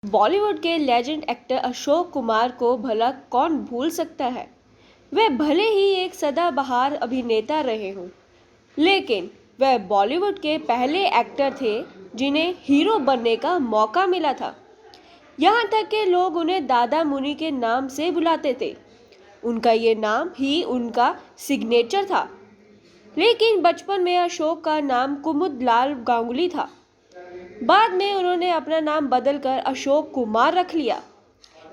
बॉलीवुड के legend actor Ashok Kumar को भला कौन भूल सकता है। वह भले ही एक सदाबहार अभिनेता रहे हों, लेकिन वह बॉलीवुड के पहले एक्टर थे जिन्हें हीरो बनने का मौका मिला था। यहाँ तक कि लोग उन्हें दादा मुनि के नाम से बुलाते थे। उनका ये नाम ही उनका सिग्नेचर था। लेकिन बचपन में अशोक का नाम कुमुदलाल गांगुली था। बाद में उन्होंने अपना नाम बदलकर अशोक कुमार रख लिया।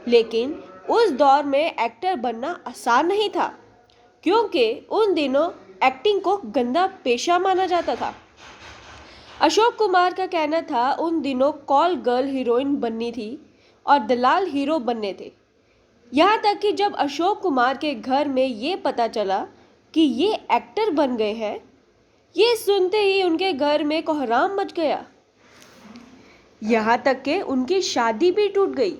लेकिन उस दौर में एक्टर बनना आसान नहीं था, क्योंकि उन दिनों एक्टिंग को गंदा पेशा माना जाता था। अशोक कुमार का कहना था उन दिनों कॉल गर्ल हीरोइन बननी थी और दलाल हीरो बनने थे। यहाँ तक कि जब अशोक कुमार के घर में ये पता चला कि ये एक्टर बन गए हैं, ये सुनते ही उनके घर में कोहराम मच गया। यहाँ तक कि उनकी शादी भी टूट गई।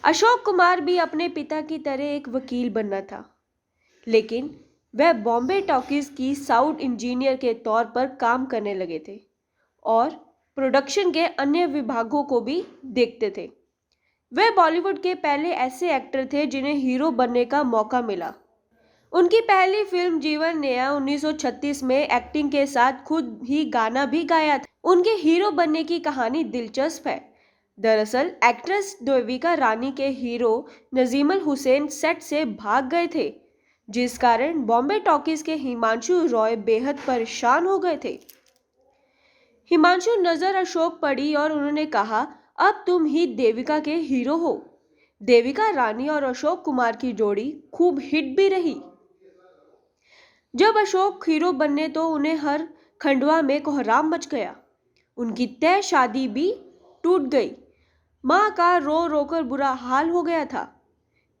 अशोक कुमार भी अपने पिता की तरह एक वकील बनना था, लेकिन वह बॉम्बे टॉकीज की साउंड इंजीनियर के तौर पर काम करने लगे थे और प्रोडक्शन के अन्य विभागों को भी देखते थे। वह बॉलीवुड के पहले ऐसे एक्टर थे जिन्हें हीरो बनने का मौका मिला। उनकी पहली फिल्म जीवन नया 1936 में एक्टिंग के साथ खुद ही गाना भी गाया था। उनके हीरो बनने की कहानी दिलचस्प है। दरअसल एक्ट्रेस देविका रानी के हीरो नजीमुल हुसैन सेट से भाग गए थे, जिस कारण बॉम्बे टॉकीज के हिमांशु रॉय बेहद परेशान हो गए थे। हिमांशु नजर अशोक पड़ी और उन्होंने कहा, अब तुम ही देविका के हीरो हो। देविका रानी और अशोक कुमार की जोड़ी खूब हिट भी रही। जब अशोक हीरो बनने तो उन्हें हर खंडवा में कोहराम मच गया। उनकी तय शादी भी टूट गई। माँ का रो रोकर बुरा हाल हो गया था।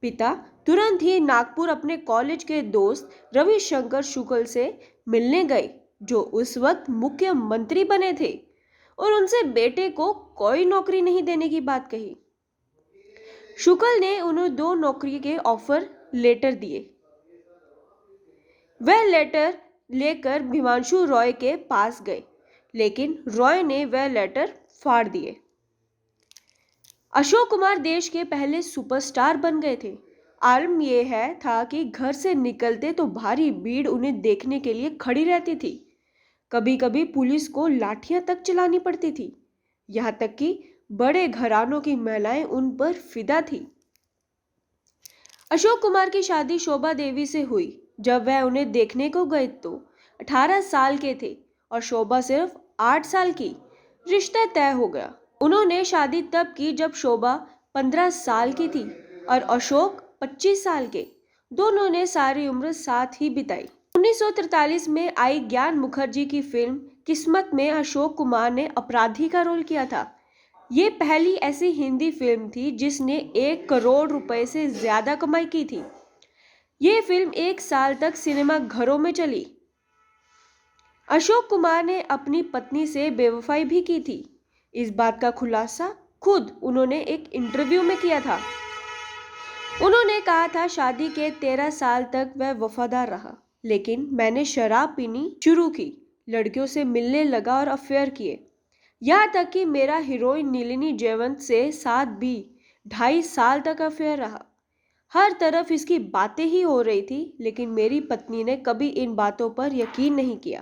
पिता तुरंत ही नागपुर अपने कॉलेज के दोस्त रविशंकर शुक्ल से मिलने गए, जो उस वक्त मुख्यमंत्री बने थे, और उनसे बेटे को कोई नौकरी नहीं देने की बात कही। शुक्ल ने उन्हें 2 नौकरी के ऑफर लेटर दिए। वह लेटर लेकर हिमांशु रॉय के पास गए, लेकिन रॉय ने वह लेटर फाड़ दिए। अशोक कुमार देश के पहले सुपरस्टार बन गए थे। आलम यह था कि घर से निकलते तो भारी भीड़ उन्हें देखने के लिए खड़ी रहती थी। कभी कभी पुलिस को लाठियां तक चलानी पड़ती थी। यहाँ तक कि बड़े घरानों की महिलाएं उन पर फिदा थी। अशोक कुमार की शादी शोभा देवी से हुई। जब वह उन्हें देखने को गए तो 18 साल के थे और शोभा सिर्फ 8 साल की। रिश्ता तय हो गया। उन्होंने शादी तब की जब शोभा 15 साल की थी और अशोक 25 साल के। दोनों ने सारी उम्र साथ ही बिताई। 1943 में आई ज्ञान मुखर्जी की फिल्म किस्मत में अशोक कुमार ने अपराधी का रोल किया था। ये पहली ऐसी हिंदी फिल्म थी जिसने 1 करोड़ रुपए से ज्यादा कमाई की थी। ये फिल्म 1 साल तक सिनेमा घरों में चली। अशोक कुमार ने अपनी पत्नी से बेवफाई भी की थी। इस बात का खुलासा खुद उन्होंने एक इंटरव्यू में किया था। उन्होंने कहा था, शादी के 13 साल तक वह वफादार रहा, लेकिन मैंने शराब पीनी शुरू की, लड़कियों से मिलने लगा और अफेयर किए। यहाँ तक कि मेरा हीरोइन नीलिनी जयवंत से साथ भी 2.5 साल तक अफेयर रहा। हर तरफ इसकी बातें ही हो रही थी, लेकिन मेरी पत्नी ने कभी इन बातों पर यकीन नहीं किया।